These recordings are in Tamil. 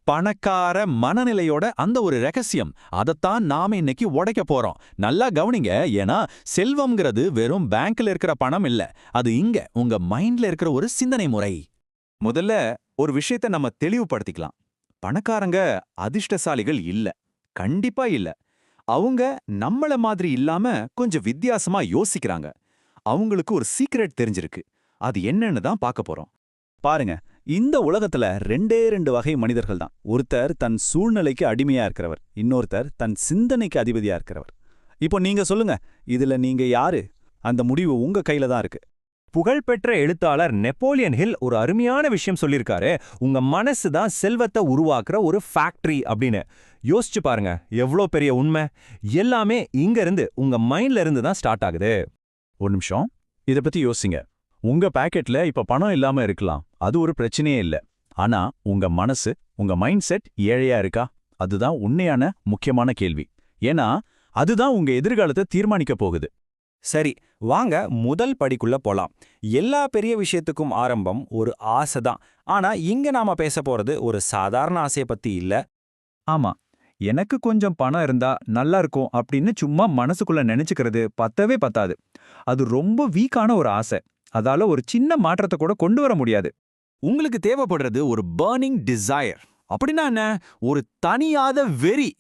பணக்கார மனநிலையோட அந்த ஒரு ரகசியம் அதைத்தான் நாம இன்னைக்கு உடைக்க போறோம். நல்லா கவனிங்க. ஏன்னா செல்வம்ங்கிறது வெறும் பேங்க்ல இருக்கிற பணம் இல்ல, அது இங்க உங்க மைண்ட்ல இருக்கிற ஒரு சிந்தனை முறை. முதல்ல ஒரு விஷயத்த நம்ம தெளிவுபடுத்திக்கலாம். பணக்காரங்க அதிர்ஷ்டசாலிகள் இல்ல, கண்டிப்பா இல்ல. அவங்க நம்மள மாதிரி இல்லாம கொஞ்சம் வித்தியாசமா யோசிக்கிறாங்க. அவங்களுக்கு ஒரு சீக்ரெட் தெரிஞ்சிருக்கு. அது என்னன்னு தான் பார்க்க போறோம். பாருங்க, இந்த உலகத்துல ரெண்டு வகை மனிதர்கள் தான். ஒருத்தர் தன் சூழ்நிலைக்கு அடிமையா இருக்கிறவர், இன்னொருத்தர் தன் சிந்தனைக்கு அதிபதியா இருக்கிறவர். இப்போ நீங்க சொல்லுங்க, இதுல நீங்க யாரு? அந்த முடிவு உங்க கையில தான் இருக்கு. புகழ்பெற்ற எழுத்தாளர் நெப்போலியன் ஹில் ஒரு அருமையான விஷயம் சொல்லியிருக்காரு. உங்க மனசு தான் செல்வத்தை உருவாக்குற ஒரு ஃபேக்டரி அப்படின்னு. யோசிச்சு பாருங்க, எவ்வளோ பெரிய உண்மை. எல்லாமே இங்க இருந்து, உங்க மைண்ட்ல இருந்து தான் ஸ்டார்ட் ஆகுது. ஒரு நிமிஷம், இத பத்தி யோசிங்க. உங்க பாக்கெட்ல இப்ப பணம் இல்லாம இருக்கலாம், அது ஒரு பிரச்சனையே இல்ல. ஆனா உங்க மனசு, உங்க மைண்ட் செட் ஏழையா இருக்கா? அதுதான் உண்மையான முக்கியமான கேள்வி. ஏன்னா அதுதான் உங்க எதிர்காலத்தை தீர்மானிக்க போகுது. சரி, வாங்க முதல் படிக்குள்ள போலாம். எல்லா பெரிய விஷயத்துக்கும் ஆரம்பம் ஒரு ஆசை தான். ஆனா இங்க நாம பேச போறது ஒரு சாதாரண ஆசைய பத்தி இல்ல. ஆமா, எனக்கு கொஞ்சம் பணம் இருந்தா நல்லா இருக்கும் அப்படின்னு சும்மா மனசுக்குள்ள நினைச்சுக்கிறது பத்தவே பத்தாது. அது ரொம்ப வீக்கான ஒரு ஆசை. அதால ஒரு சின்ன மாற்றத்தை கூட கொண்டு வர முடியாது. உங்களுக்கு தேவைப்படுறது ஒரு பர்னிங் டிசையர். அப்படின்னா என்ன? ஒரு தனியாத வெறி.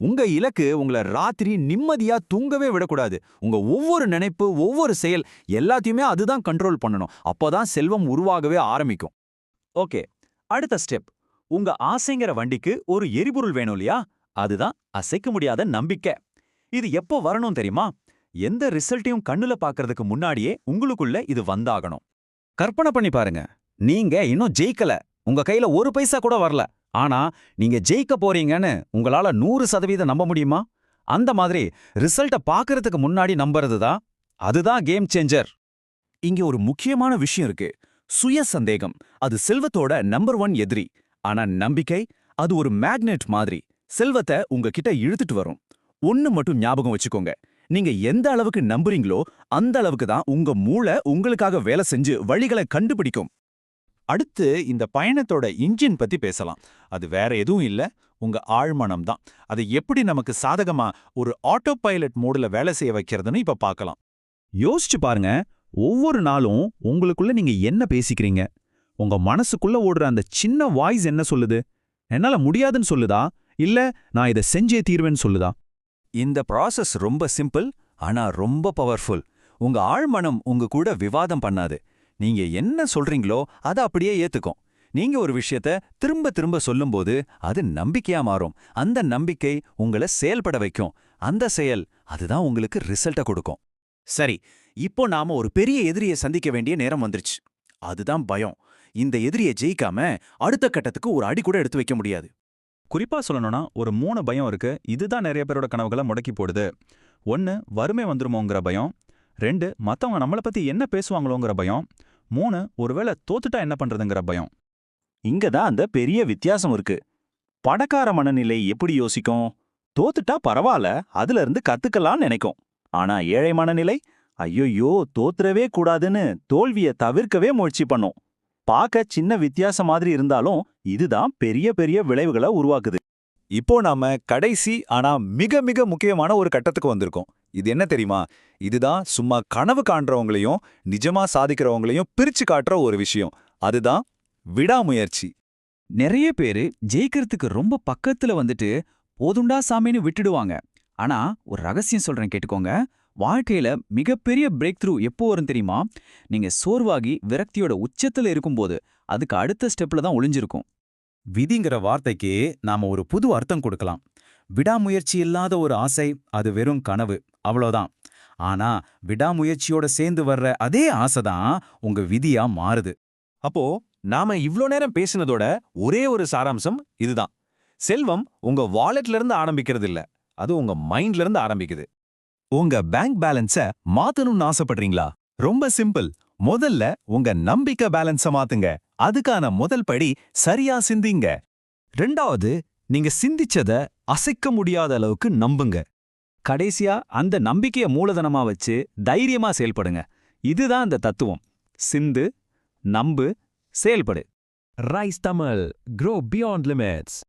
உங்க இலக்கு உங்களை ராத்திரி நிம்மதியா தூங்கவே விடக்கூடாது. உங்க ஒவ்வொரு நினைப்பு, ஒவ்வொரு செயல் எல்லாத்தையுமே அதுதான் கண்ட்ரோல் பண்ணணும். அப்போதான் செல்வம் உருவாகவே ஆரம்பிக்கும். ஓகே, அடுத்த ஸ்டெப். உங்க ஆசைங்கிற வண்டிக்கு ஒரு எரிபொருள் வேணும் இல்லையா? அதுதான் அசைக்க முடியாத நம்பிக்கை. இது எப்போ வரணும் தெரியுமா? எந்த ரிசல்ட்டையும் கண்ணுல பாக்குறதுக்கு முன்னாடியே உங்களுக்குள்ள இது வந்தாகணும். கற்பனை பண்ணி பாருங்க, நீங்க இன்னும் ஜெயிக்கல, உங்க கையில ஒரு பைசா கூட வரல. ஆனா நீங்க ஜெயிக்க போறீங்கன்னு உங்களால 100% நம்ப முடியுமா? அந்த மாதிரி ரிசல்ட்ட பாக்குறதுக்கு முன்னாடி நம்புறது தான், அதுதான் கேம் சேஞ்சர். இங்க ஒரு முக்கியமான விஷயம் இருக்கு. சுய சந்தேகம் அது செல்வத்தோட நம்பர் 1 எதிரி. ஆனா நம்பிக்கை அது ஒரு மேக்னெட் மாதிரி செல்வத்தை உங்ககிட்ட இழுத்துட்டு வரும். ஒன்னு மட்டும் ஞாபகம் வச்சுக்கோங்க, நீங்க எந்த அளவுக்கு நம்புறீங்களோ அந்த அளவுக்கு தான் உங்க மூளை உங்களுக்காக வேலை செஞ்சு வழிகளை கண்டுபிடிக்கும். அடுத்து இந்த பயணத்தோட இன்ஜின் பத்தி பேசலாம். அது வேற எதுவும் இல்ல, உங்க ஆழ்மனம் தான். அதை எப்படி நமக்கு சாதகமா ஒரு ஆட்டோ பைலட் மோடுல வேலை செய்ய வைக்கிறதுன்னு இப்ப பார்க்கலாம். யோசிச்சு பாருங்க, ஒவ்வொரு நாளும் உங்களுக்குள்ள நீங்க என்ன பேசிக்கிறீங்க? உங்க மனசுக்குள்ள ஓடுற அந்த சின்ன வாய்ஸ் என்ன சொல்லுது? என்னால முடியாதுன்னு சொல்லுதா, இல்ல நான் இதை செஞ்சே தீர்வேன்னு சொல்லுதா? இந்த ப்ராசஸ் ரொம்ப சிம்பிள், ஆனா ரொம்ப பவர்ஃபுல். உங்க ஆழ்மனம் உங்க கூட விவாதம் பண்ணாது. நீங்க என்ன சொல்றீங்களோ அதை அப்படியே ஏத்துக்கும். நீங்க ஒரு விஷயத்த திரும்ப திரும்ப சொல்லும்போது அது நம்பிக்கையா மாறும். அந்த நம்பிக்கை உங்களை செயல்பட வைக்கும். அந்த செயல் அதுதான் உங்களுக்கு ரிசல்ட்ட கொடுக்கும். சரி, இப்போ நாம ஒரு பெரிய எதிரியை சந்திக்க வேண்டிய நேரம் வந்துருச்சு. அதுதான் பயம். இந்த எதிரியை ஜெயிக்காம அடுத்த கட்டத்துக்கு ஒரு அடி கூட எடுத்து வைக்க முடியாது. குறிப்பா சொல்லணும்னா ஒரு 3 பயம் இருக்கு. இதுதான் நிறைய பேரோட கனவுகளை முடக்கி போடுது. 1, வறுமை வந்துருமோங்கிற பயம். 2, மத்தவங்க நம்மளை பத்தி என்ன பேசுவாங்களோங்கிற பயம். 3, ஒருவேளை தோத்துட்டா என்ன பண்றதுங்கிற பயம். இங்க தான் அந்த பெரிய வித்தியாசம் இருக்கு. பணக்கார மனநிலை எப்படி யோசிக்கும்? தோத்துட்டா பரவாயில்ல, அதுல இருந்து கத்துக்கலாம்னு நினைக்கும். ஆனா ஏழை மனநிலை, ஐயோ தோத்துறவே கூடாதுன்னு தோல்வியை தவிர்க்கவே முயற்சி பண்ணும். பார்க்க சின்ன வித்தியாசம் மாதிரி இருந்தாலும் இதுதான் பெரிய பெரிய விளைவுகளை உருவாக்குது. இப்போ நாம கடைசி ஆனா மிக மிக முக்கியமான ஒரு கட்டத்துக்கு வந்திருக்கோம். இது என்ன தெரியுமா? இதுதான் சும்மா கனவு காண்றவங்களையும் நிஜமா சாதிக்கிறவங்களையும் பிரிச்சு காட்டுற ஒரு விஷயம். அதுதான் விடாமுயற்சி. நிறைய பேரு ஜெயிக்கிறதுக்கு ரொம்ப பக்கத்துல வந்துட்டு போதுண்டா சாமின்னு விட்டுடுவாங்க. ஆனா ஒரு ரகசியம் சொல்றேன், கேட்டுக்கோங்க. வாழ்க்கையில மிகப்பெரிய பிரேக் த்ரூ எப்போ வரும் தெரியுமா? நீங்க சோர்வாகி விரக்தியோட உச்சத்துல இருக்கும்போது. அதுக்கு அடுத்த ஸ்டெப்ல தான் ஒளிஞ்சிருக்கும். விதிங்கிற வார்த்தைக்கு நாம ஒரு புது அர்த்தம் கொடுக்கலாம். விடாமுயற்சி இல்லாத ஒரு ஆசை அது வெறும் கனவு, அவ்வளோதான். ஆனா விடாமுயற்சியோட சேர்ந்து வர்ற அதே ஆசைதான் உங்க விதியா மாறுது. அப்போ நாம இவ்ளோ நேரம் பேசினதோட ஒரே ஒரு சாராம்சம் இதுதான். செல்வம் உங்க வாலெட்ல இருந்து ஆரம்பிக்கிறது இல்ல, அது உங்க மைண்ட்ல இருந்து ஆரம்பிக்குது. உங்க பேங்க் பேலன்ஸ மாத்தணும்னு ஆசைப்படுறீங்களா? ரொம்ப சிம்பிள். முதல்ல உங்க நம்பிக்கை பேலன்ஸ மாத்துங்க. அதுக்கான முதல் படி சரியா சிந்திங்க. 2வது, நீங்க சிந்திச்சத அசைக்க முடியாத அளவுக்கு நம்புங்க. கடைசியா அந்த நம்பிக்கைய மூலதனமா வச்சு தைரியமா செயல்படுங்க. இதுதான் அந்த தத்துவம். சிந்து, நம்பு, செயல்படு. Rice Tamil, grow beyond limits.